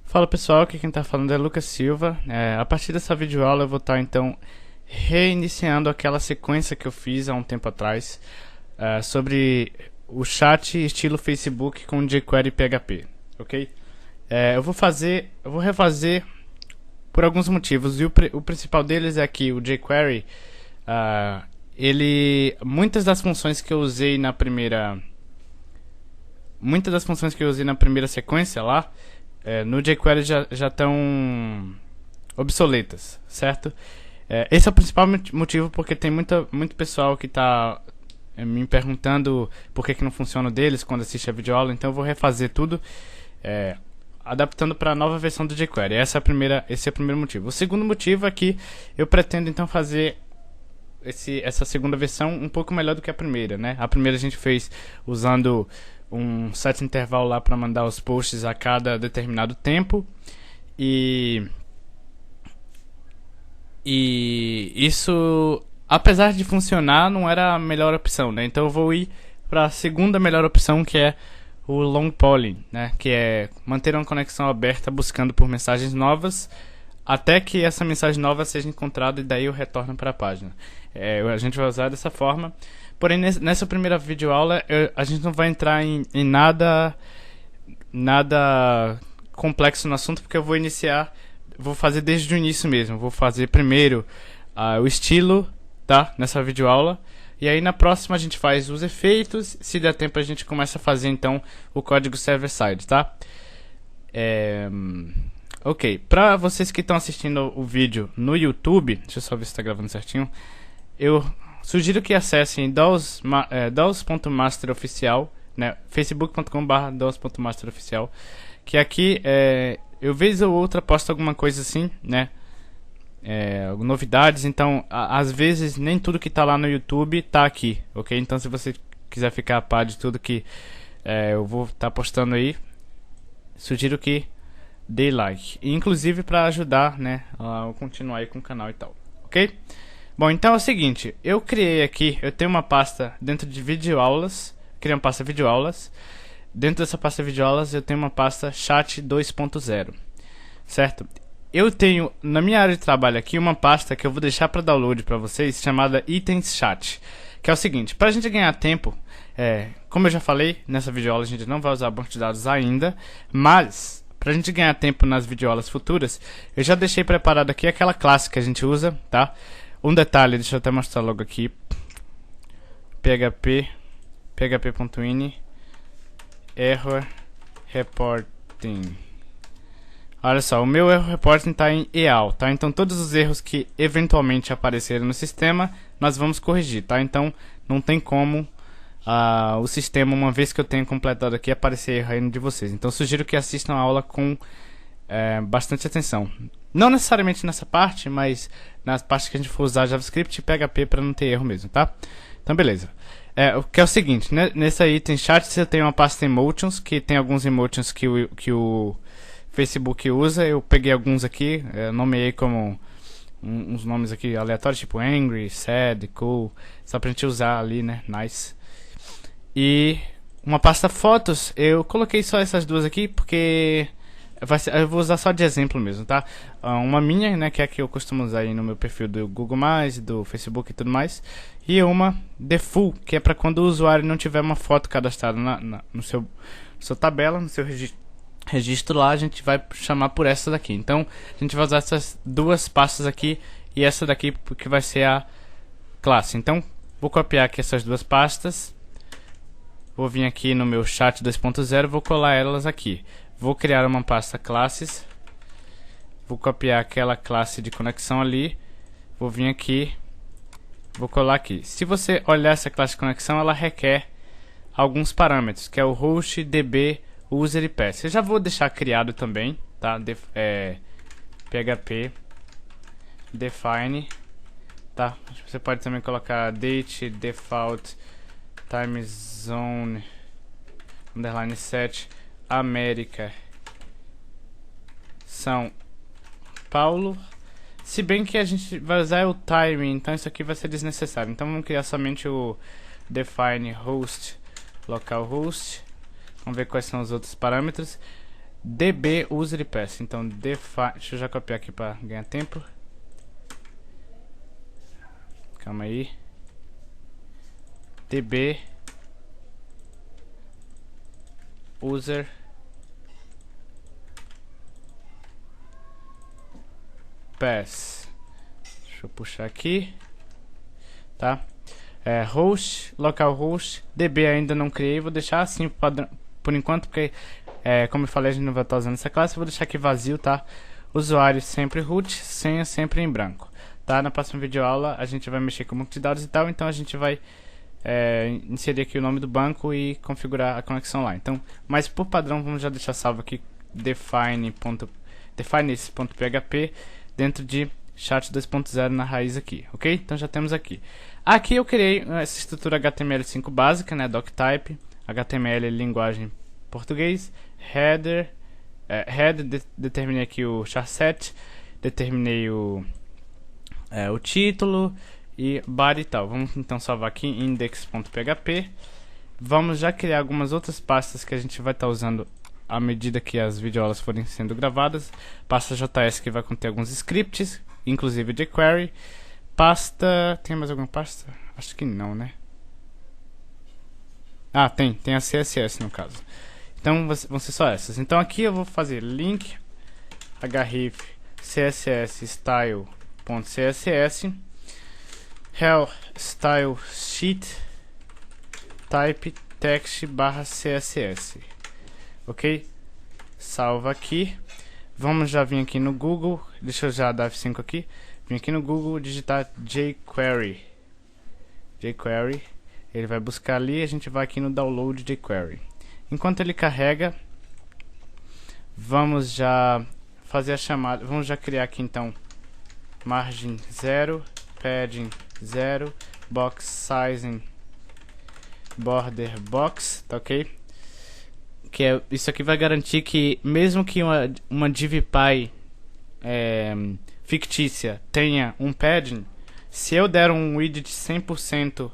Fala pessoal, aqui quem tá falando é Lucas Silva. A partir dessa videoaula eu vou estar então reiniciando aquela sequência que eu fiz há um tempo atrás sobre o chat estilo Facebook com jQuery e PHP, ok? Eu vou refazer por alguns motivos, e o principal deles é que o jQuery, muitas das funções que eu usei na primeira sequência lá, no jQuery já estão obsoletas, certo? Esse é o principal motivo, porque tem muito pessoal que está me perguntando por que não funciona o deles quando assiste a videoaula. Então eu vou refazer tudo, adaptando para a nova versão do jQuery. Esse é o primeiro motivo. O segundo motivo é que eu pretendo então fazer essa segunda versão um pouco melhor do que a primeira, né? A primeira a gente fez usando um set intervalo lá para mandar os posts a cada determinado tempo, e isso, apesar de funcionar, não era a melhor opção, né? Então eu vou ir para a segunda melhor opção, que é o long polling, né? Que é manter uma conexão aberta buscando por mensagens novas até que essa mensagem nova seja encontrada, e daí eu retorno para a página. A gente vai usar dessa forma. Porém, nessa primeira videoaula, a gente não vai entrar em nada complexo no assunto, porque eu vou fazer desde o início mesmo. Vou fazer primeiro o estilo, tá? Nessa videoaula. E aí na próxima a gente faz os efeitos. Se der tempo a gente começa a fazer então o código server-side, tá? Ok, para vocês que estão assistindo o vídeo no YouTube, deixa eu só ver se está gravando certinho. Eu sugiro que acessem dolls.masteroficial, né, facebook.com/dolls.masteroficial, que aqui eu vez ou outra posto alguma coisa assim, né, novidades. Então às vezes nem tudo que está lá no YouTube está aqui, ok? Então se você quiser ficar a par de tudo que eu vou estar postando aí, sugiro que dê like, inclusive para ajudar, né, a continuar aí com o canal e tal, ok? Bom, então é o seguinte, eu tenho uma pasta dentro de videoaulas, criei uma pasta videoaulas. Dentro dessa pasta videoaulas eu tenho uma pasta chat 2.0, certo? Eu tenho na minha área de trabalho aqui uma pasta que eu vou deixar para download para vocês, chamada itens chat, que é o seguinte: para a gente ganhar tempo, como eu já falei, nessa videoaula a gente não vai usar banco de dados ainda, mas para a gente ganhar tempo nas videoaulas futuras, eu já deixei preparado aqui aquela classe que a gente usa, tá? Um detalhe, deixa eu até mostrar logo aqui. php.ini error reporting. Olha só, o meu erro reporting está em eal, tá? Então todos os erros que eventualmente aparecerem no sistema, nós vamos corrigir, tá? Então não tem como o sistema, uma vez que eu tenho completado aqui, aparecer erro aí de vocês. Então sugiro que assistam a aula com bastante atenção. Não necessariamente nessa parte, mas nas partes que a gente for usar JavaScript e PHP para não ter erro mesmo, tá? Então beleza. O que é o seguinte, né? Nesse item chat você tem uma pasta emotions, que tem alguns emotions que o Facebook usa. Eu peguei alguns aqui, nomeei como uns nomes aqui aleatórios, tipo angry, sad, cool, só pra gente usar ali, né? Nice. E uma pasta fotos, eu coloquei só essas duas aqui porque eu vou usar só de exemplo mesmo, tá? Uma minha, né, que é a que eu costumo usar aí no meu perfil do Google+, do Facebook e tudo mais. E uma default, que é para quando o usuário não tiver uma foto cadastrada no sua tabela, no seu registro lá, a gente vai chamar por essa daqui. Então a gente vai usar essas duas pastas aqui e essa daqui, que vai ser a classe. Então vou copiar aqui essas duas pastas, vou vir aqui no meu chat 2.0, vou colar elas aqui. Vou criar uma pasta classes, vou copiar aquela classe de conexão ali, vou vir aqui, vou colar aqui. Se você olhar essa classe de conexão, ela requer alguns parâmetros, que é o host, db, user e path. Eu já vou deixar criado também, tá? php define, tá? Você pode também colocar date, default, time zone, underline set, América, São Paulo. Se bem que a gente vai usar o time, então isso aqui vai ser desnecessário. Então vamos criar somente o define host, localhost. Vamos ver quais são os outros parâmetros. db user pass. Então define, deixa eu já copiar aqui para ganhar tempo. Calma aí. db user pass. Deixa eu puxar aqui, tá? Host, localhost, db ainda não criei, vou deixar assim padrão por enquanto, porque como eu falei, a gente não vai estar usando essa classe, eu vou deixar aqui vazio, tá? Usuário sempre root, senha sempre em branco, tá? Na próxima videoaula a gente vai mexer com banco de dados e tal, então a gente vai inserir aqui o nome do banco e configurar a conexão lá. Então, mas por padrão vamos já deixar salvo aqui define.php dentro de chat 2.0 na raiz aqui, ok? Então já temos aqui. Aqui eu criei essa estrutura HTML5 básica, né? Doctype, HTML linguagem português, header, determinei aqui o charset, determinei o título e body e tal. Vamos então salvar aqui index.php. Vamos já criar algumas outras pastas que a gente vai estar usando à medida que as videoaulas forem sendo gravadas. Pasta JS que vai conter alguns scripts, inclusive jQuery. Pasta... tem mais alguma pasta? Acho que não, né? Ah, tem a CSS no caso. Então vão ser só essas. Então aqui eu vou fazer link href css style.css hell style sheet type text /css, ok? Salva aqui. Vamos já vir aqui no Google, deixa eu já dar F5 aqui. Vim aqui no Google, digitar jQuery, ele vai buscar ali, a gente vai aqui no download jQuery. Enquanto ele carrega, vamos já fazer a chamada, vamos já criar aqui então margin 0, padding 0, box sizing border box, tá ok? Que isso aqui vai garantir que mesmo que uma divpy fictícia tenha um padding, se eu der um widget 100%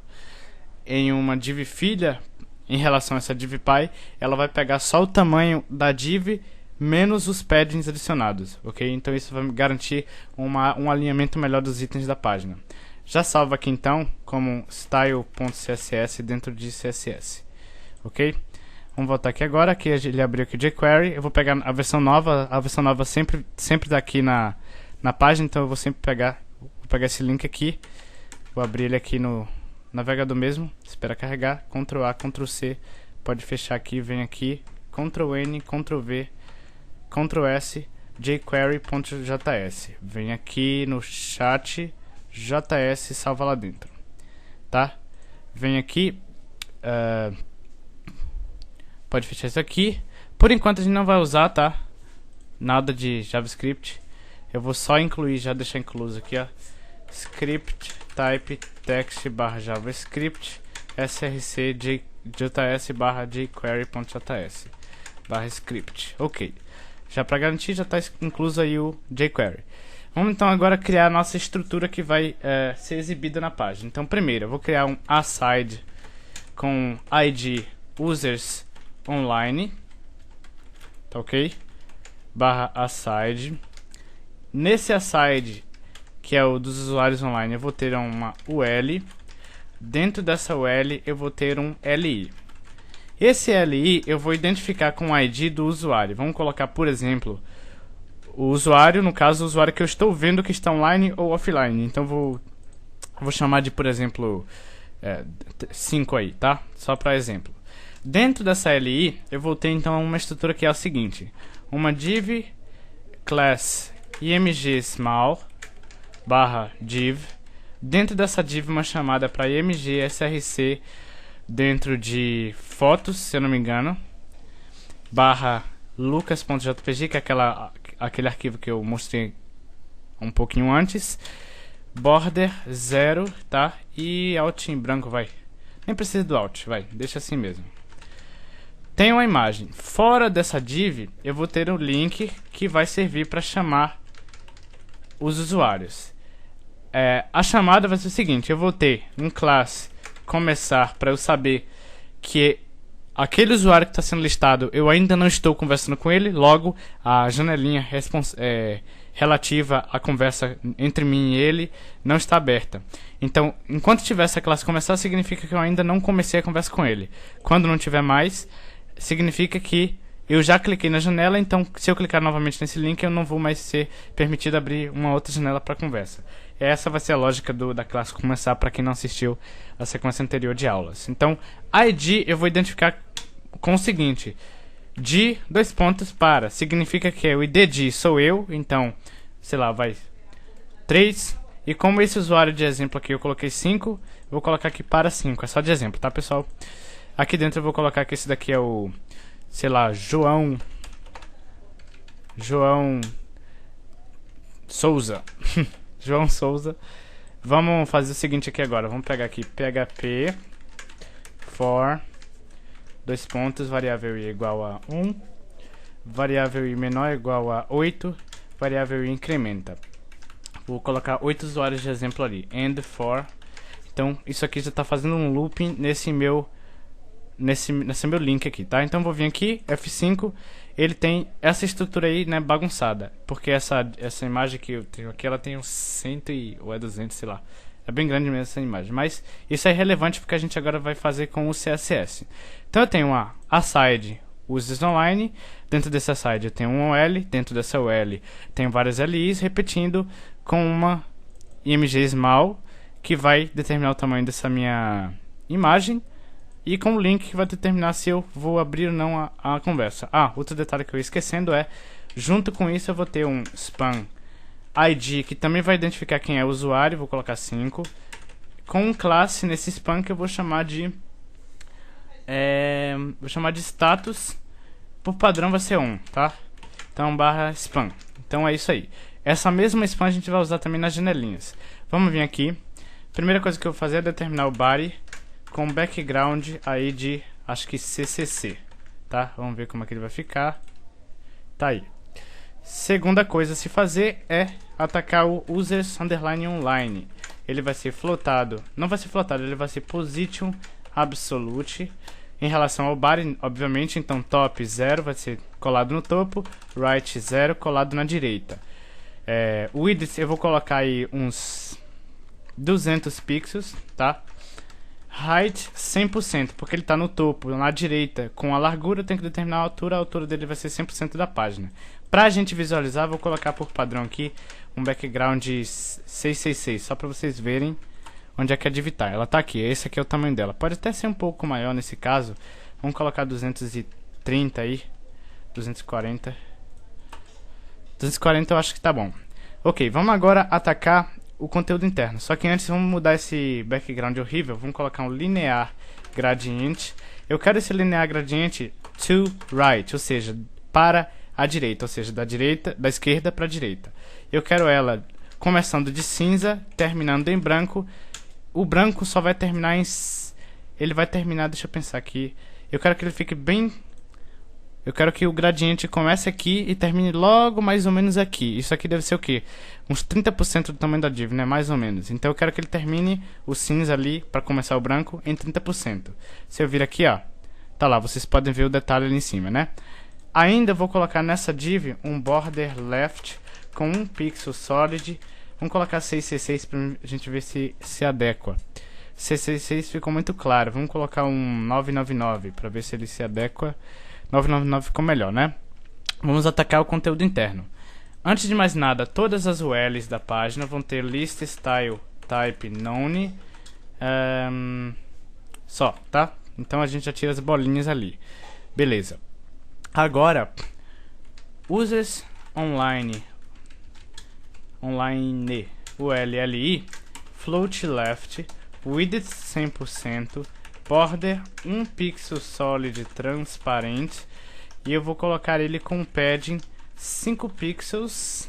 em uma div filha em relação a essa divpy, ela vai pegar só o tamanho da div menos os paddings adicionados, ok? Então isso vai garantir um alinhamento melhor dos itens da página. Já salva aqui então como style.css dentro de CSS, ok? Vamos voltar aqui agora, aqui ele abriu aqui o jQuery, eu vou pegar a versão nova sempre tá aqui na página, então eu vou sempre pegar esse link aqui, vou abrir ele aqui no navegador mesmo, espera carregar, Ctrl A, Ctrl C, pode fechar aqui, vem aqui, Ctrl N, Ctrl V, Ctrl S, jQuery.js, vem aqui no chat, JS, salva lá dentro, tá? Vem aqui, pode fechar isso aqui, por enquanto a gente não vai usar, tá? Nada de JavaScript, eu vou só incluir, já deixar incluso aqui, ó, script type text /javascript src js jQuery.js /script, ok. Já para garantir já está incluso aí o jQuery. Vamos então agora criar a nossa estrutura que vai ser exibida na página. Então primeiro eu vou criar um aside com id users online, tá ok? /aside. Nesse aside, que é o dos usuários online, eu vou ter uma UL. Dentro dessa UL eu vou ter um LI. Esse LI eu vou identificar com o ID do usuário. Vamos colocar, por exemplo, o usuário, no caso o usuário que eu estou vendo que está online ou offline. Então vou chamar de, por exemplo, 5 aí, tá? Só para exemplo. Dentro dessa LI eu vou ter então uma estrutura que é a seguinte: uma div class img small /div. Dentro dessa div uma chamada para img src dentro de fotos, se eu não me engano, /lucas.jpg, que é aquele arquivo que eu mostrei um pouquinho antes, border 0, tá? E alt em branco, vai. Nem precisa do alt, vai, deixa assim mesmo. Tem uma imagem. Fora dessa div, eu vou ter um link que vai servir para chamar os usuários. A chamada vai ser o seguinte: eu vou ter um class começar para eu saber que aquele usuário que está sendo listado, eu ainda não estou conversando com ele, logo a janelinha relativa à conversa entre mim e ele não está aberta. Então, enquanto tiver essa classe começar, significa que eu ainda não comecei a conversa com ele. Quando não tiver mais, significa que eu já cliquei na janela, então se eu clicar novamente nesse link, eu não vou mais ser permitido abrir uma outra janela para conversa. Essa vai ser a lógica da classe começar para quem não assistiu a sequência anterior de aulas. Então, ID eu vou identificar com o seguinte: de dois pontos para, significa que o ID de sou eu, então, sei lá, vai 3. E como esse usuário de exemplo aqui eu coloquei 5, eu vou colocar aqui para 5, é só de exemplo, tá, pessoal? Aqui dentro eu vou colocar que esse daqui é o, sei lá, João Souza. João Souza. Vamos fazer o seguinte aqui agora. Vamos pegar aqui php for dois pontos, variável i igual a 1, variável i menor igual a 8, variável i incrementa. Vou colocar 8 usuários de exemplo ali. And for. Então isso aqui já está fazendo um looping nesse meu link aqui, tá? Então vou vir aqui, F5, ele tem essa estrutura aí, né, bagunçada, porque essa imagem que eu tenho aqui, ela tem uns 100 ou é 200, sei lá, é bem grande mesmo essa imagem, mas isso é irrelevante porque a gente agora vai fazer com o CSS. Então eu tenho uma aside uses online, dentro dessa aside eu tenho um OL, dentro dessa OL tenho várias LIs, repetindo com uma img small, que vai determinar o tamanho dessa minha imagem, e com o link que vai determinar se eu vou abrir ou não a conversa. Outro detalhe que eu ia esquecendo é, junto com isso eu vou ter um span ID, que também vai identificar quem é o usuário, vou colocar 5, com classe nesse span que eu vou chamar de status, por padrão vai ser 1, tá? Então barra span. Então é isso aí. Essa mesma span a gente vai usar também nas janelinhas. Vamos vir aqui. Primeira coisa que eu vou fazer é determinar o body com background aí de, acho que CCC, tá? Vamos ver como é que ele vai ficar. Tá aí. Segunda coisa a se fazer é atacar o users underline online. Ele vai ser flotado, não vai ser flotado, ele vai ser position absolute em relação ao body, obviamente. Então top 0 vai ser colado no topo, right 0 colado na direita. Width eu vou colocar aí uns 200 pixels, tá? Height 100%, porque ele está no topo, na direita, com a largura eu tenho que determinar a altura dele vai ser 100% da página. Pra gente visualizar, vou colocar por padrão aqui um background 666, só para vocês verem onde é que é de evitar. Ela tá aqui, esse aqui é o tamanho dela. Pode até ser um pouco maior nesse caso, vamos colocar 230 aí, 240 eu acho que tá bom. Ok, vamos agora atacar o conteúdo interno. Só que antes vamos mudar esse background horrível. Vamos colocar um linear gradient. Eu quero esse linear gradient to right, ou seja, para a direita, ou seja, da esquerda para a direita. Eu quero ela começando de cinza, terminando em branco. O branco só vai terminar ele vai terminar, deixa eu pensar aqui. Eu quero que ele fique bem. Eu quero que o gradiente comece aqui e termine logo mais ou menos aqui. Isso aqui deve ser o quê? Uns 30% do tamanho da div, né? Mais ou menos. Então eu quero que ele termine o cinza ali, para começar o branco, em 30%. Se eu vir aqui, ó, tá lá, vocês podem ver o detalhe ali em cima, né? Ainda vou colocar nessa div um border left com 1 pixel solid. Vamos colocar 666 pra gente ver se adequa. 666 ficou muito claro. Vamos colocar um 999 para ver se ele se adequa. 999 ficou melhor, né? Vamos atacar o conteúdo interno. Antes de mais nada, todas as URLs da página vão ter list style type none. Só, tá? Então a gente já tira as bolinhas ali. Beleza. Agora, users online ULLI, float left, width 100%, border 1 pixel solid transparente, e eu vou colocar ele com padding 5 pixels,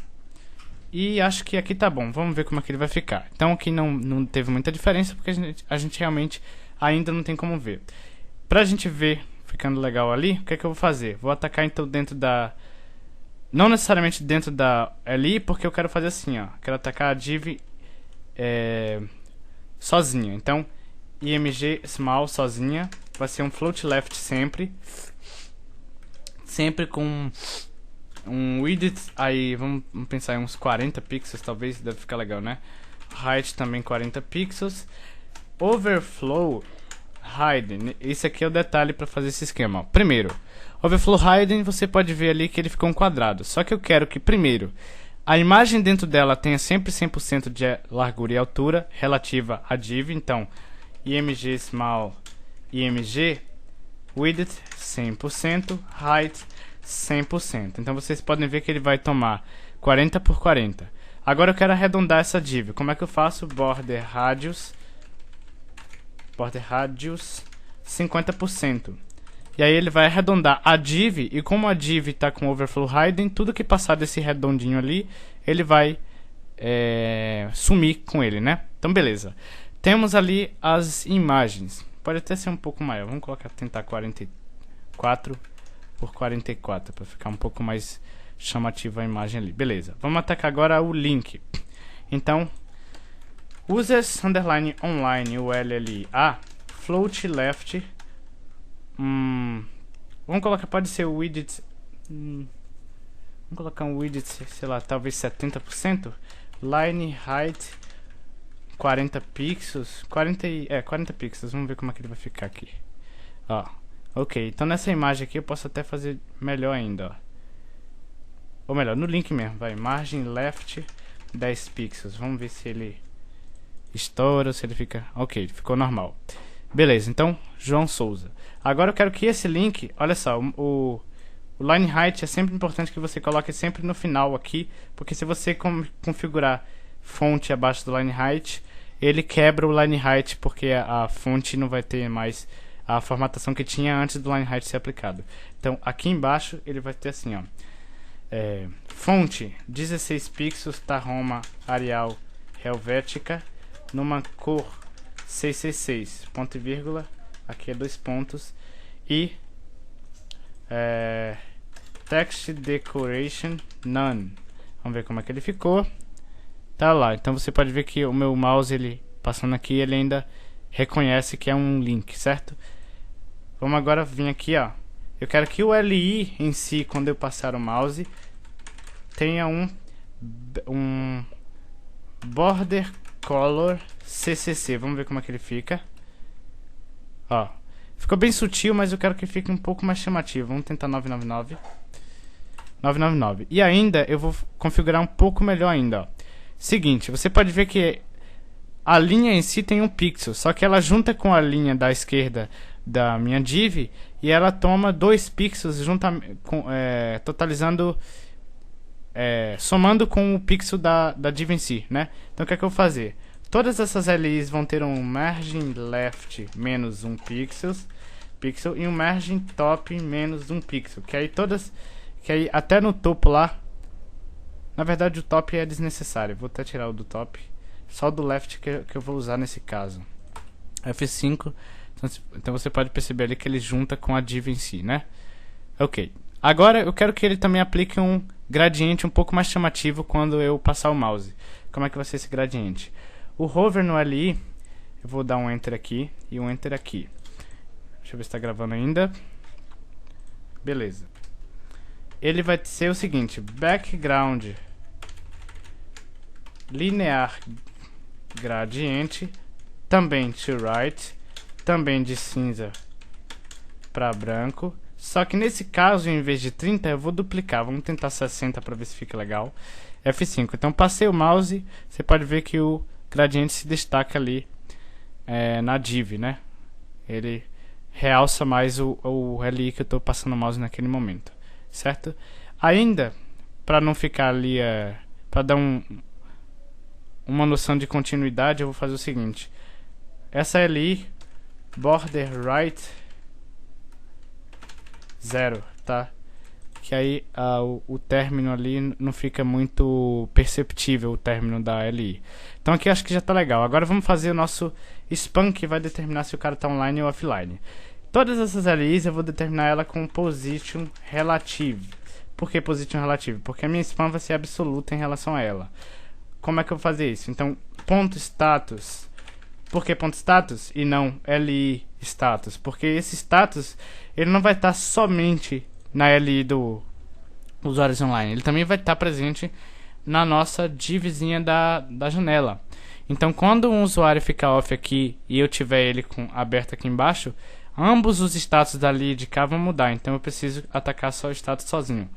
e acho que aqui tá bom. Vamos ver como é que ele vai ficar. Então aqui não teve muita diferença, porque a gente realmente ainda não tem como ver. Pra gente ver ficando legal ali, o que é que eu vou fazer? Vou atacar então dentro da... Não necessariamente dentro da LI, porque eu quero fazer assim, ó. Quero atacar a div sozinha. Então, img small sozinha, vai ser um float left sempre com um width aí, vamos pensar em uns 40 pixels, talvez, deve ficar legal, né? Height também 40 pixels. Overflow hidden, esse aqui é o detalhe para fazer esse esquema, ó. Primeiro, overflow hidden, você pode ver ali que ele ficou um quadrado, só que eu quero que primeiro a imagem dentro dela tenha sempre 100% de largura e altura relativa à div. Então img small img width 100%, height 100%. Então vocês podem ver que ele vai tomar 40 por 40. Agora eu quero arredondar essa div. Como é que eu faço? Border radius 50%. E aí ele vai arredondar a div, e como a div está com overflow hidden, tudo que passar desse redondinho ali, ele vai sumir com ele, né? Então beleza. Temos ali as imagens. Pode até ser um pouco maior. Vamos tentar 44 por 44 para ficar um pouco mais chamativa a imagem ali. Beleza. Vamos atacar agora o link. Então, users underline online ULLA float left. Vamos colocar, pode ser o widget. Vamos colocar um widget, sei lá, talvez 70%. Line height 40 pixels. 40 pixels. Vamos ver como é que ele vai ficar aqui. Ó. Ok, então nessa imagem aqui eu posso até fazer melhor ainda, ó. Ou melhor, no link mesmo, vai, margem left 10 pixels. Vamos ver se ele estoura, se ele fica... Ok, ficou normal. Beleza, então, João Souza. Agora eu quero que esse link, olha só, o line height é sempre importante que você coloque sempre no final aqui, porque se você configurar fonte abaixo do line height, ele quebra o line height, porque a fonte não vai ter mais a formatação que tinha antes do line height ser aplicado. Então aqui embaixo ele vai ter assim, ó, fonte 16 pixels, Tahoma Arial Helvética, numa cor 666, ponto e vírgula, aqui é 2 pontos, e text decoration none. Vamos ver como é que ele ficou. Tá lá, então você pode ver que o meu mouse, ele passando aqui, ele ainda reconhece que é um link, certo? Vamos agora vir aqui, ó. Eu quero que o LI em si, quando eu passar o mouse, tenha um border color CCC. Vamos ver como é que ele fica. Ó, ficou bem sutil, mas eu quero que fique um pouco mais chamativo. Vamos tentar 999. 999. E ainda eu vou configurar um pouco melhor ainda, ó. Seguinte, você pode ver que a linha em si tem um pixel, só que ela junta com a linha da esquerda da minha div e ela toma 2 pixels totalizando, somando com o pixel da div em si, né? Então o que é que eu vou fazer? Todas essas LIs vão ter um margin left menos 1 pixel e um margin top menos 1 pixel, que aí até no topo lá, na verdade o top é desnecessário, vou até tirar o do top, só o do left que eu vou usar nesse caso. F5. Então você pode perceber ali que ele junta com a div em si, né? Ok. Agora eu quero que ele também aplique um gradiente um pouco mais chamativo quando eu passar o mouse. Como é que vai ser esse gradiente? O hover no LI, eu vou dar um enter aqui e um enter aqui. Deixa eu ver se está gravando ainda. Beleza. Ele vai ser o seguinte: background linear gradiente, também to right, também de cinza para branco. Só que nesse caso, em vez de 30, eu vou duplicar. Vamos tentar 60 para ver se fica legal. F5. Então passei o mouse, você pode ver que o gradiente se destaca ali na div, né? Ele realça mais o LI que eu estou passando o mouse naquele momento, certo? Ainda, para não ficar ali, para dar uma noção de continuidade, eu vou fazer o seguinte: essa LI border right 0, tá? Que aí o término ali não fica muito perceptível, o término da LI. Então aqui acho que já tá legal. Agora vamos fazer o nosso span, que vai determinar se o cara tá online ou offline. Todas essas LIs eu vou determinar ela com position relative. Por que position relative? Porque a minha span vai ser absoluta em relação a ela. Como é que eu vou fazer isso? Então, ponto status Por que ponto status e não li status? Porque esse status ele não vai estar somente na li do usuários online, ele também vai estar presente na nossa divzinha da janela. Então quando um usuário ficar off aqui e eu tiver ele aberto aqui embaixo, ambos os status dali de cá vão mudar. Então eu preciso atacar só o status sozinho.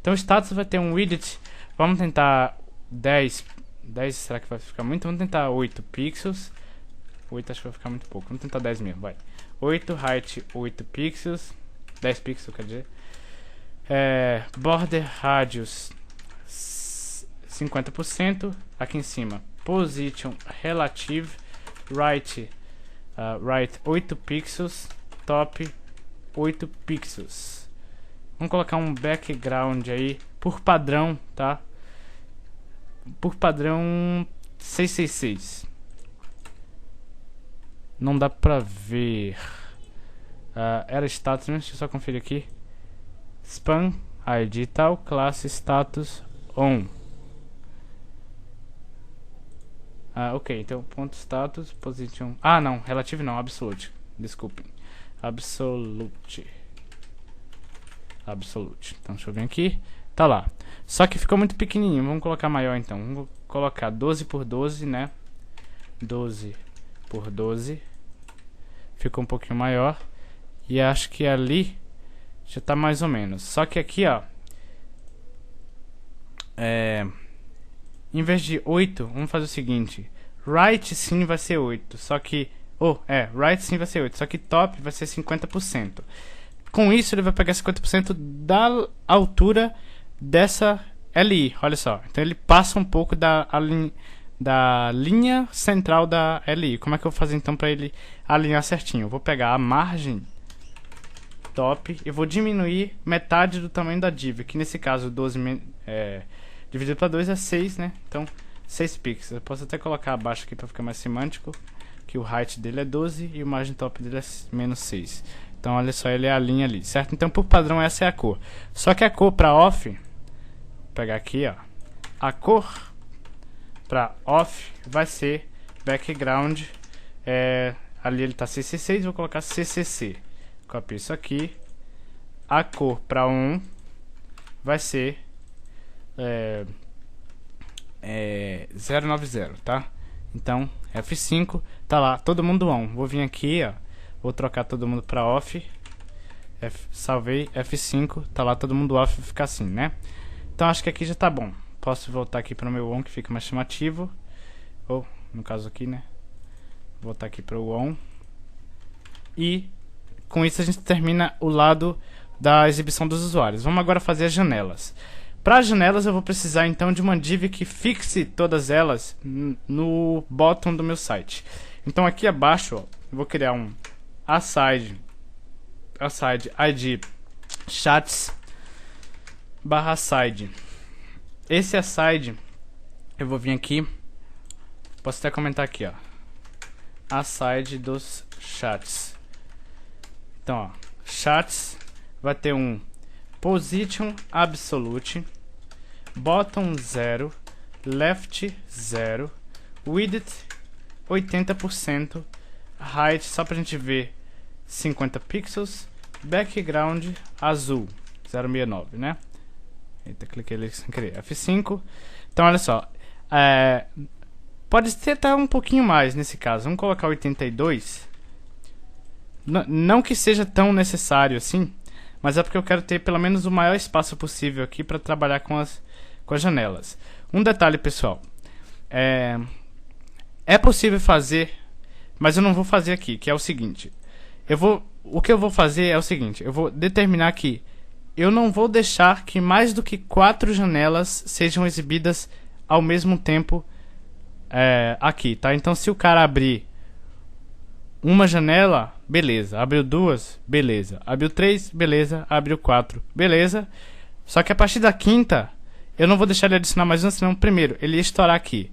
Então o status vai ter um widget. Vamos tentar 10, será que vai ficar muito? Vamos tentar 8 pixels. 8 acho que vai ficar muito pouco. Vamos tentar 10 mesmo, vai. 8 height 8 pixels. 10 pixels quer dizer. Border radius 50%. Aqui em cima position relative right 8 pixels. Top 8 pixels. Vamos colocar um background aí por padrão, tá? Por padrão 666. Não dá pra ver. Era status, né? Deixa eu só conferir aqui. Span ID e tal, classe status on. Ok, então ponto status position. Não, relative não, absolute. Desculpem. Absolute. Então deixa eu ver aqui. Tá lá. Só que ficou muito pequenininho. Vamos colocar maior então. Vamos colocar 12 por 12, né? 12 por 12. Ficou um pouquinho maior. E acho que ali já tá mais ou menos. Só que aqui, ó. Em vez de 8, vamos fazer o seguinte. Right sim vai ser 8. Só que... right sim vai ser 8. Só que top vai ser 50%. Com isso ele vai pegar 50% da altura dessa LI. Olha só. Então ele passa um pouco da linha central da LI. Como é que eu vou fazer então para ele alinhar certinho? Eu vou pegar a margem top e vou diminuir metade do tamanho da div. Que nesse caso 12 dividido para 2 é 6, né? Então 6 pixels. Eu posso até colocar abaixo aqui para ficar mais semântico. Que o height dele é 12 e o margem top dele é menos 6. Então olha só, ele é a linha ali, certo? Então por padrão essa é a cor. Só que a cor para off, vou pegar aqui, ó. A cor para off vai ser background. Ali ele tá CC6, vou colocar CCC. Copio isso aqui. A cor para on vai ser 090, tá? Então F5, tá lá, todo mundo on. Vou vir aqui, ó. Vou trocar todo mundo para off. Salvei, F5, tá lá todo mundo off, vai ficar assim, né? Então acho que aqui já tá bom. Posso voltar aqui para o meu on, que fica mais chamativo. Ou, no caso aqui, né? Vou voltar aqui para o on. E com isso a gente termina o lado da exibição dos usuários. Vamos agora fazer as janelas. Para as janelas eu vou precisar então de uma div que fixe todas elas no bottom do meu site. Então aqui abaixo, ó, eu vou criar um aside id chats /aside. Esse aside eu vou vir aqui, posso até comentar aqui, ó, aside dos chats. Então, ó, chats vai ter um position absolute, bottom 0, left 0, width 80%, height só pra gente ver 50 pixels, background azul 069, né? Eita, cliquei ali sem querer. F5. Então olha só, pode ser até um pouquinho mais nesse caso. Vamos colocar 82. Não que seja tão necessário assim, mas é porque eu quero ter pelo menos o maior espaço possível aqui para trabalhar com as janelas. Um detalhe, pessoal, é possível fazer, mas eu não vou fazer aqui, que é o seguinte. O que eu vou fazer é o seguinte, eu vou determinar que eu não vou deixar que mais do que 4 janelas sejam exibidas ao mesmo tempo aqui, tá? Então se o cara abrir uma janela, beleza. Abriu 2, beleza. Abriu 3, beleza. Abriu 4, beleza. Só que a partir da quinta, eu não vou deixar ele adicionar mais uma, senão primeiro, ele ia estourar aqui.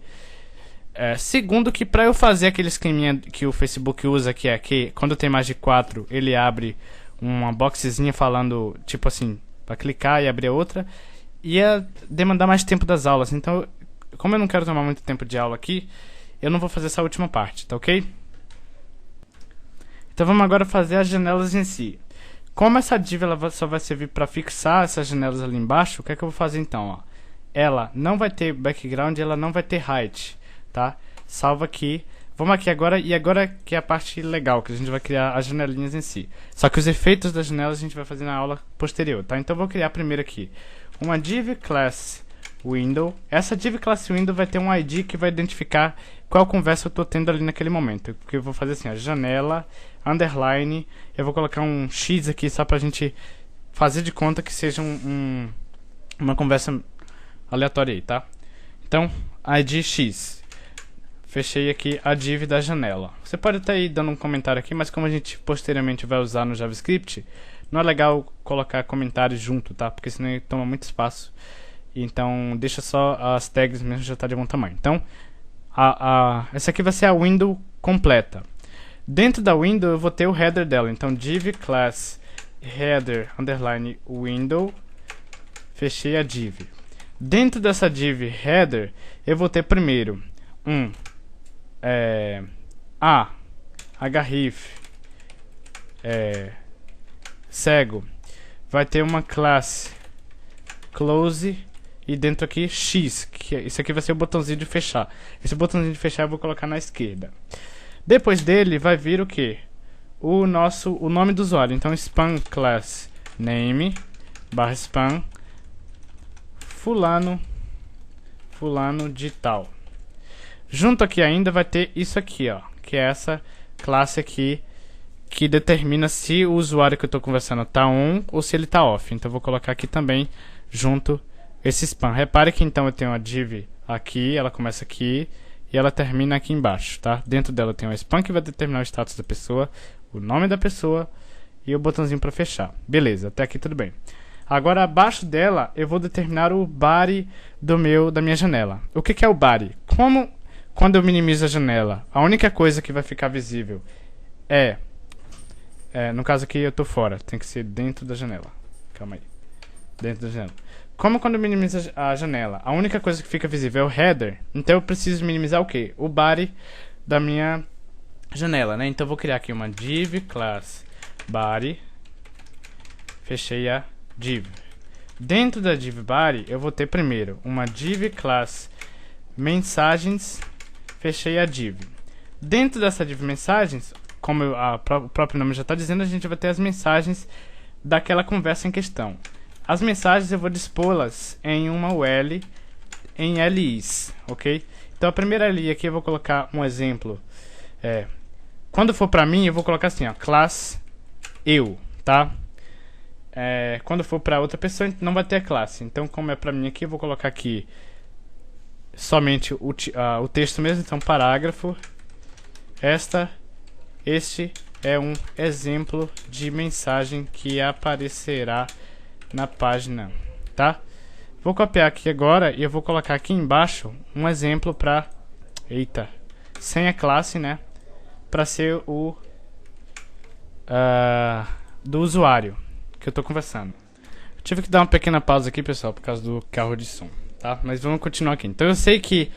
Segundo, que pra eu fazer aquele esqueminha que o Facebook usa, que é que quando tem mais de 4, ele abre uma boxezinha falando, tipo assim, pra clicar e abrir outra, ia demandar mais tempo das aulas. Então, como eu não quero tomar muito tempo de aula aqui, eu não vou fazer essa última parte, tá ok? Então vamos agora fazer as janelas em si. Como essa div só vai servir para fixar essas janelas ali embaixo, o que é que eu vou fazer então? Ó? Ela não vai ter background, ela não vai ter height, tá? Salva aqui. Vamos aqui agora, e agora que é a parte legal, que a gente vai criar as janelinhas em si. Só que os efeitos das janelas a gente vai fazer na aula posterior, tá? Então eu vou criar primeiro aqui uma div class window. Essa div class window vai ter um ID que vai identificar qual conversa eu estou tendo ali naquele momento. Porque eu vou fazer assim, ó, janela, underline, eu vou colocar um X aqui só pra gente fazer de conta que seja uma conversa aleatória aí, tá? Então, ID X. Fechei aqui a div da janela. Você pode até ir dando um comentário aqui, mas como a gente posteriormente vai usar no JavaScript, não é legal colocar comentários junto, tá? Porque senão ele toma muito espaço. Então, deixa só as tags mesmo, já tá de bom tamanho. Então, essa aqui vai ser a window completa. Dentro da window eu vou ter o header dela. Então, div class header underline window. Fechei a div. Dentro dessa div header, eu vou ter primeiro href cego. Vai ter uma classe close e dentro aqui x, que isso aqui vai ser o botãozinho de fechar. Esse botãozinho de fechar eu vou colocar na esquerda. Depois dele vai vir o que? O nome do usuário. Então spam class name barra spam fulano de tal. Junto aqui ainda vai ter isso aqui, ó, que é essa classe aqui que determina se o usuário que eu estou conversando está on ou se ele está off. Então eu vou colocar aqui também junto esse spam. Repare que então eu tenho a div aqui, ela começa aqui e ela termina aqui embaixo, tá? Dentro dela tem um spam que vai determinar o status da pessoa, o nome da pessoa e o botãozinho para fechar. Beleza, até aqui tudo bem. Agora abaixo dela eu vou determinar o body da minha janela. O que é o body? Quando eu minimizo a janela, a única coisa que vai ficar visível no caso aqui eu estou fora, tem que ser dentro da janela. Calma aí. Dentro da janela. Como quando eu minimizo a janela, a única coisa que fica visível é o header, então eu preciso minimizar o quê? O body da minha janela, né? Então eu vou criar aqui uma div class body. Fechei a div. Dentro da div body eu vou ter primeiro uma div class mensagens. Fechei a div. Dentro dessa div mensagens, como o próprio nome já está dizendo, a gente vai ter as mensagens daquela conversa em questão. As mensagens eu vou dispô-las em uma UL em LIs, ok? Então a primeira LI aqui eu vou colocar um exemplo. Quando for para mim eu vou colocar assim, ó, class eu, tá? Quando for para outra pessoa não vai ter a classe. Então como é para mim aqui eu vou colocar aqui somente o texto mesmo, então parágrafo. Este é um exemplo de mensagem que aparecerá na página, tá? Vou copiar aqui agora e eu vou colocar aqui embaixo um exemplo para sem a classe, né? Para ser o do usuário que eu estou conversando. Tive que dar uma pequena pausa aqui, pessoal, por causa do carro de som, tá? Mas vamos continuar aqui. Então eu sei que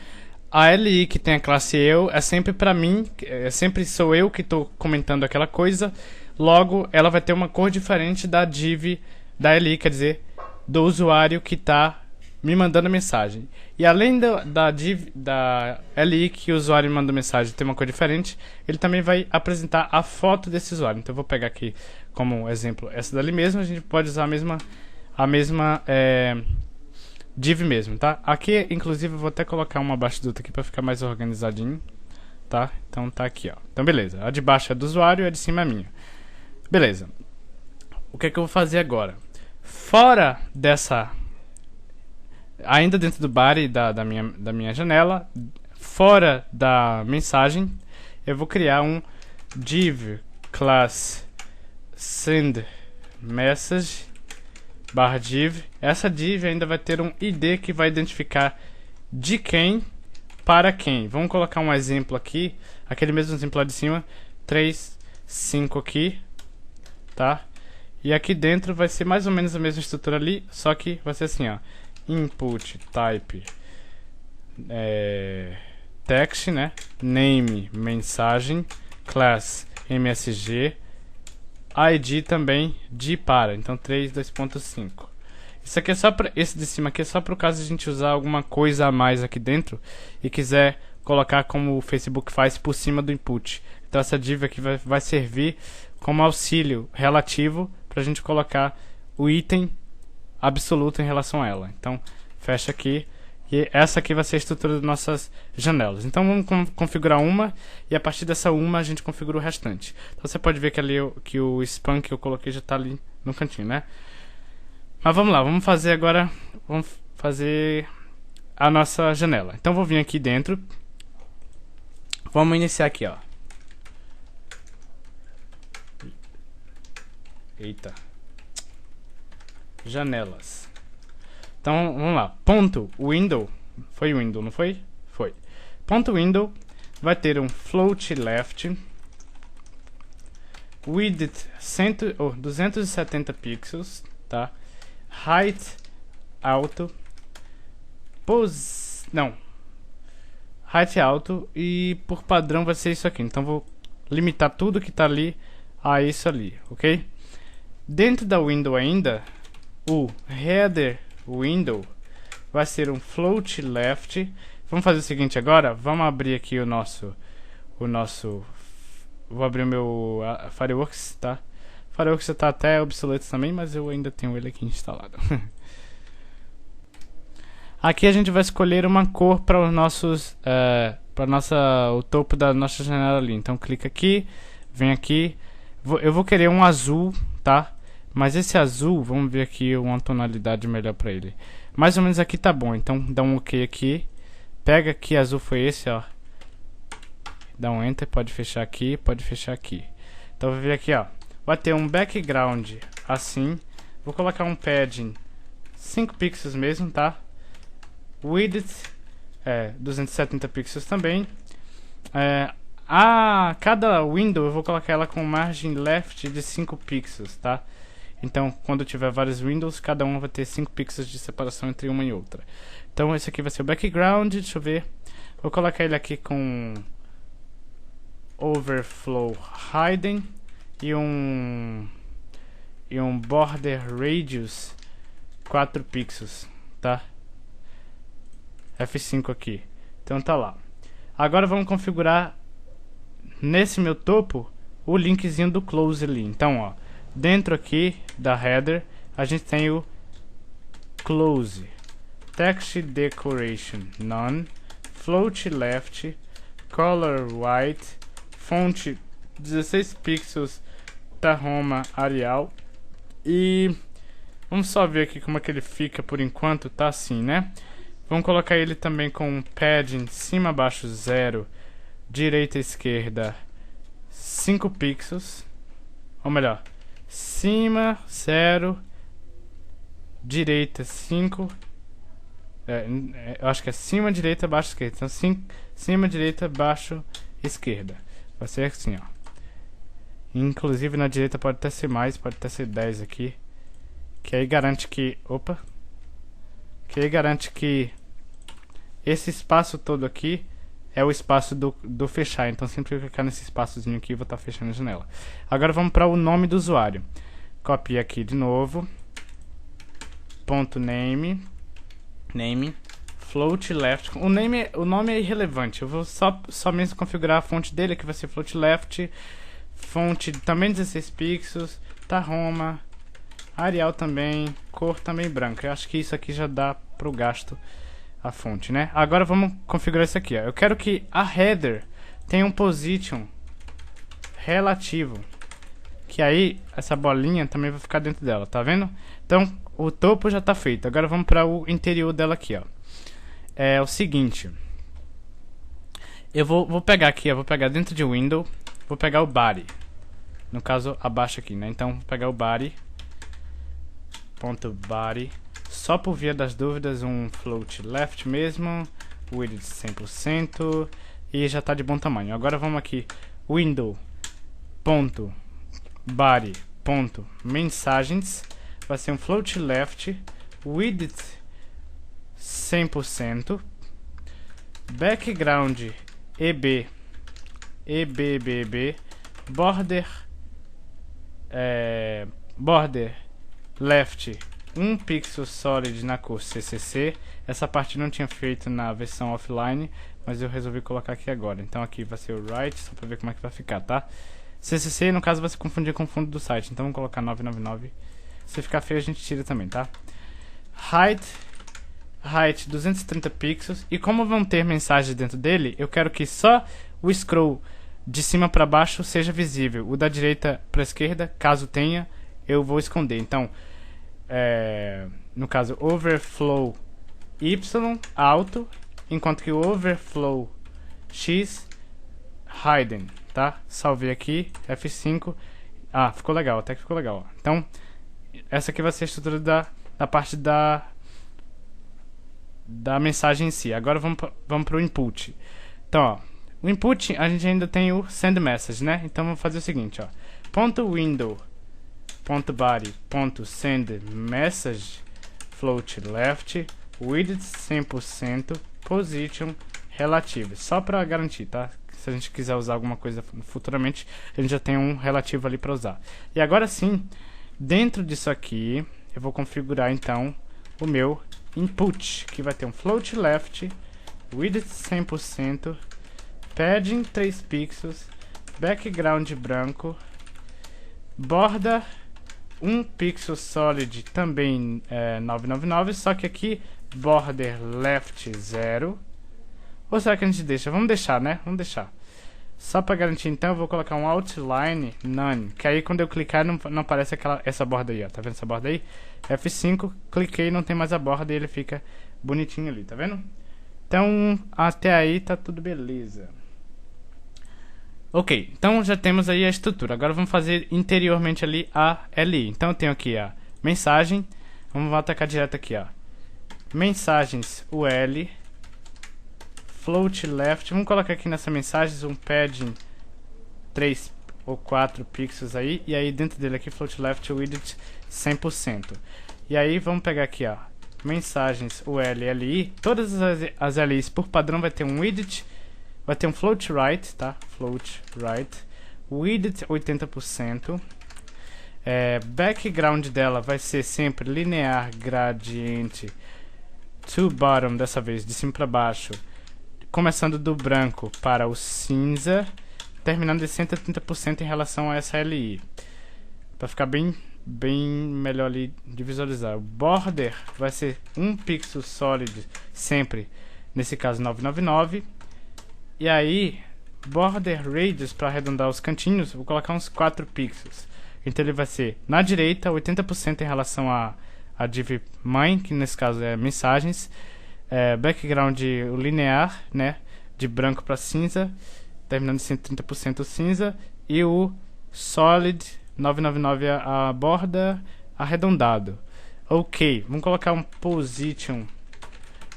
a LI que tem a classe eu é sempre para mim, sempre sou eu que estou comentando aquela coisa. Logo, ela vai ter uma cor diferente da div da LI, quer dizer, do usuário que está me mandando mensagem. E além da div da LI que o usuário me manda mensagem tem uma cor diferente, ele também vai apresentar a foto desse usuário. Então eu vou pegar aqui como exemplo essa dali mesmo, a gente pode usar a mesma div mesmo, tá? Aqui, inclusive, eu vou até colocar uma abaixo do outro aqui para ficar mais organizadinho, tá? Então tá aqui, ó. Então beleza, a de baixo é do usuário e a de cima é minha. Beleza. O que é que eu vou fazer agora? Fora dessa, ainda dentro do body da minha janela, fora da mensagem, eu vou criar um div class send message barra div. Essa div ainda vai ter um ID que vai identificar de quem para quem. Vamos colocar um exemplo aqui, aquele mesmo exemplo lá de cima, 3, 5 aqui, tá? E aqui dentro vai ser mais ou menos a mesma estrutura ali, só que vai ser assim, ó, input type text, né? Name mensagem, class MSG, ID também de para, então 3, 2.5. Isso aqui é só para esse de cima aqui é só para o caso de a gente usar alguma coisa a mais aqui dentro e quiser colocar como o Facebook faz por cima do input. Então essa div aqui vai servir como auxílio relativo para a gente colocar o item absoluto em relação a ela. Então fecha aqui. E essa aqui vai ser a estrutura das nossas janelas. Então vamos configurar uma e a partir dessa uma a gente configura o restante. Então você pode ver que ali que o span que eu coloquei já está ali no cantinho, né? Mas vamos lá, vamos fazer agora, vamos fazer a nossa janela. Então vou vir aqui dentro, vamos iniciar aqui, ó. Eita. Janelas. Então vamos lá, ponto window, foi window, não foi? Foi. Ponto window vai ter um float left, width 270 pixels, tá? Height alto, height alto e por padrão vai ser isso aqui. Então vou limitar tudo que está ali a isso ali, ok? Dentro da window ainda, o header window vai ser um float left. Vamos fazer o seguinte agora, vamos abrir aqui o nosso vou abrir o meu Fireworks, tá? Fireworks já está até obsoleto também, mas eu ainda tenho ele aqui instalado. Aqui a gente vai escolher uma cor para os nossos o topo da nossa janela ali. Então clica aqui, vem aqui, eu vou querer um azul, tá? Mas esse azul, vamos ver aqui uma tonalidade melhor para ele. Mais ou menos aqui tá bom, então dá um OK aqui. Pega que azul foi esse, ó. Dá um Enter, pode fechar aqui, pode fechar aqui. Então vou vir aqui, ó. Vai ter um background assim. Vou colocar um padding 5 pixels mesmo, tá? Width 270 pixels também. Cada window eu vou colocar ela com margem left de 5 pixels, tá? Então, quando tiver vários windows, cada um vai ter 5 pixels de separação entre uma e outra. Então, esse aqui vai ser o background. Deixa eu ver. Vou colocar ele aqui com overflow hidden e um border radius 4 pixels, tá? F5 aqui. Então tá lá. Agora vamos configurar nesse meu topo o linkzinho do close ali. Então, ó, dentro aqui da header a gente tem o close, text decoration none, float left, color white, fonte 16 pixels Tahoma Arial. E vamos só ver aqui como é que ele fica por enquanto, tá assim, né? Vamos colocar ele também com padding cima, baixo 0, direita, esquerda 5 pixels. Ou melhor, cima 0, direita 5. Eu acho que é cima, direita, baixo, esquerda. Então cima, direita, baixo, esquerda. Vai ser assim, ó. Inclusive na direita pode até ser mais, pode até ser 10 aqui. Que aí garante que... Opa! Que aí garante que esse espaço todo aqui é o espaço do fechar. Então sempre que eu clicar nesse espaçozinho aqui, eu vou estar fechando a janela. Agora vamos para o nome do usuário. Copia aqui de novo. Ponto name. Float left. O nome é irrelevante. Eu vou só mesmo configurar a fonte dele, que vai ser float left. Fonte também 16 pixels. Tahoma. Arial também. Cor também branca. Eu acho que isso aqui já dá pro gasto a fonte, né? Agora vamos configurar isso aqui, ó. Eu quero que a header tenha um position relativo, que aí essa bolinha também vai ficar dentro dela, tá vendo? Então o topo já tá feito. Agora vamos para o interior dela aqui, ó. É o seguinte, eu vou pegar aqui, ó, vou pegar dentro de window, vou pegar o body, no caso abaixo aqui, né? Então vou pegar o body, ponto body. Só por via das dúvidas, um float left mesmo, width 100% e já está de bom tamanho. Agora vamos aqui, window.body.mensagens, vai ser um float left, width 100%, background EBBB border left 1 pixel solid na cor CCC. Essa parte não tinha feito na versão offline, mas eu resolvi colocar aqui agora. Então aqui vai ser o right, só pra ver como é que vai ficar, tá? CCC no caso vai se confundir com o fundo do site, então vamos colocar 999. Se ficar feio a gente tira também, tá? Height 230 pixels. E como vão ter mensagens dentro dele, eu quero que só o scroll de cima para baixo seja visível. O da direita para esquerda, caso tenha, eu vou esconder. Então, no caso, overflow Y alto, enquanto que o overflow X hidden, tá? Salvei aqui, F5. Ah, ficou legal, até que ficou legal. Então, essa aqui vai ser a estrutura da parte da mensagem em si. Agora vamos para o input. Então, ó, o input a gente ainda tem o send message, né? Então vamos fazer o seguinte, ó. .window, .body, .send message, float left, width 100%, position relative. Só para garantir, tá? Se a gente quiser usar alguma coisa futuramente, a gente já tem um relativo ali para usar. E agora sim, dentro disso aqui, eu vou configurar então o meu input, que vai ter um float left, width 100%, padding 3 pixels, background branco, borda 1 pixel solid, também 999, só que aqui border left 0. Ou será que a gente deixa? Vamos deixar, né? Vamos deixar. Só para garantir, então, eu vou colocar um outline none, que aí quando eu clicar não aparece essa borda aí, ó. Tá vendo essa borda aí? F5, cliquei, não tem mais a borda e ele fica bonitinho ali, tá vendo? Então, até aí tá tudo beleza. Ok, então já temos aí a estrutura. Agora vamos fazer interiormente ali a LI. Então eu tenho aqui a mensagem. Vamos atacar direto aqui, ó. Mensagens UL, float left. Vamos colocar aqui nessa mensagem um padding 3 ou 4 pixels aí. E aí dentro dele aqui, float left width 100%. E aí vamos pegar aqui, ó. Mensagens UL, LI. Todas as LIs por padrão vai ter um width. Vai ter um float right, tá? Float right. Width 80%. Background dela vai ser sempre linear gradiente to bottom, dessa vez de cima para baixo. Começando do branco para o cinza. Terminando de 130% em relação a essa LI. Para ficar bem melhor ali de visualizar. O border vai ser 1 pixel solid sempre. Nesse caso 999. E aí, border radius, para arredondar os cantinhos, vou colocar uns 4 pixels. Então ele vai ser, na direita, 80% em relação a div mãe, que nesse caso é mensagens. Background linear, né, de branco para cinza, terminando em 130% cinza. E o solid, 999 a borda, arredondado. Ok, vamos colocar um position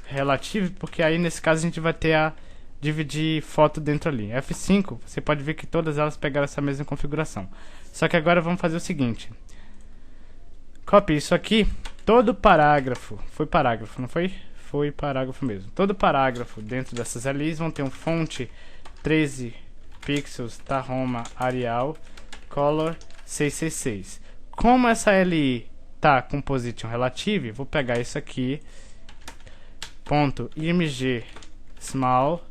relative, porque aí nesse caso a gente vai ter a dividir foto dentro ali. F5, você pode ver que todas elas pegaram essa mesma configuração. Só que agora vamos fazer o seguinte. Copie isso aqui, todo parágrafo. Foi parágrafo, não foi? Foi parágrafo mesmo. Todo parágrafo dentro dessas LIs vão ter um fonte 13 pixels, Tahoma Arial, color 666. Como essa LI tá com position relative, vou pegar isso aqui, ponto img small,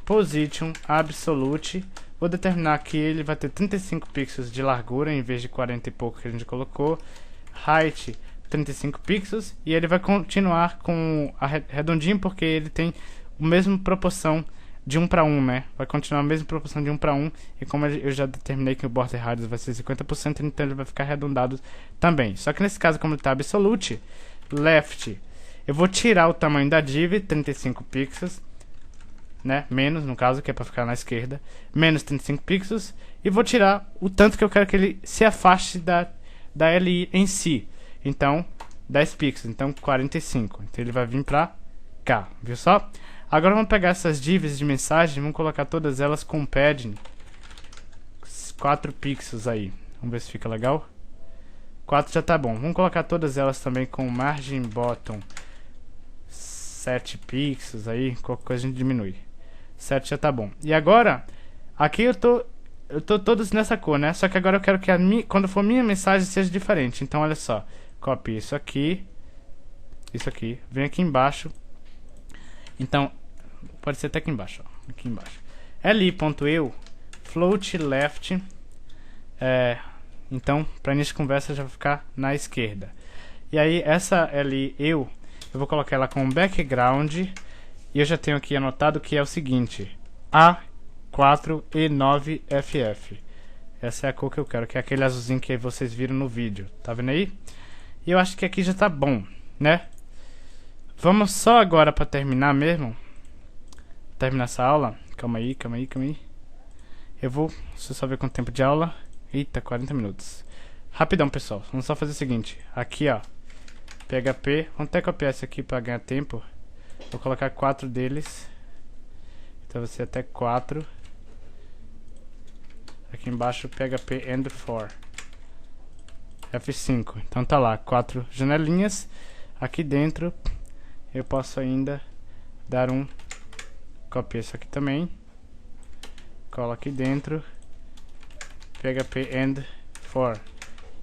position absolute, vou determinar que ele vai ter 35 pixels de largura em vez de 40 e pouco que a gente colocou, height 35 pixels, e ele vai continuar com a redondinho porque ele tem a mesma proporção de 1 para 1, né? Vai continuar a mesma proporção de 1 para 1, e como eu já determinei que o border radius vai ser 50%, então ele vai ficar arredondado também. Só que nesse caso, como ele está absolute, left, eu vou tirar o tamanho da div, 35 pixels, né? Menos, no caso, que é para ficar na esquerda, menos 35 pixels, e vou tirar o tanto que eu quero que ele se afaste da LI em si. Então, 10 pixels, então 45. Então ele vai vir pra cá, viu só? Agora vamos pegar essas divs de mensagem, vamos colocar todas elas com padding 4 pixels aí. Vamos ver se fica legal. 4 já tá bom. Vamos colocar todas elas também com margin bottom 7 pixels aí, qualquer coisa a gente diminui. 7 já tá bom. E agora, aqui eu tô eu tô todos nessa cor, né? Só que agora eu quero que quando for minha mensagem seja diferente. Então olha só, copie isso aqui, vem aqui embaixo. Então pode ser até aqui embaixo, ó, aqui embaixo. li.eu float left. Então para início de conversa já vai ficar na esquerda. E aí essa eu vou colocar ela como background. E eu já tenho aqui anotado que é o seguinte: A4E9FF. Essa é a cor que eu quero, que é aquele azulzinho que vocês viram no vídeo. Tá vendo aí? E eu acho que aqui já tá bom, né? Vamos só agora para terminar mesmo. Terminar essa aula. Calma aí. Deixa eu só ver quanto tempo de aula. Eita, 40 minutos. Rapidão, pessoal. Vamos só fazer o seguinte. Aqui, ó. PHP. Vamos até copiar isso aqui para ganhar tempo. Vou colocar 4 deles. Então vai ser até 4. Aqui embaixo PHP and for. F5. Então tá lá, 4 janelinhas. Aqui dentro eu posso ainda dar copiar isso aqui também. Cola aqui dentro. PHP and for.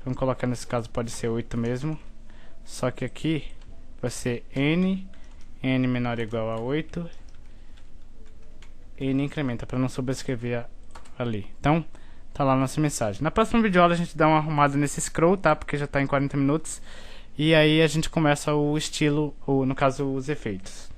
Vamos colocar nesse caso, pode ser 8 mesmo. Só que aqui vai ser n menor ou igual a 8. N incrementa para não sobrescrever ali. Então tá lá a nossa mensagem. Na próxima videoaula a gente dá uma arrumada nesse scroll, tá? Porque já tá em 40 minutos. E aí a gente começa o estilo, ou no caso os efeitos.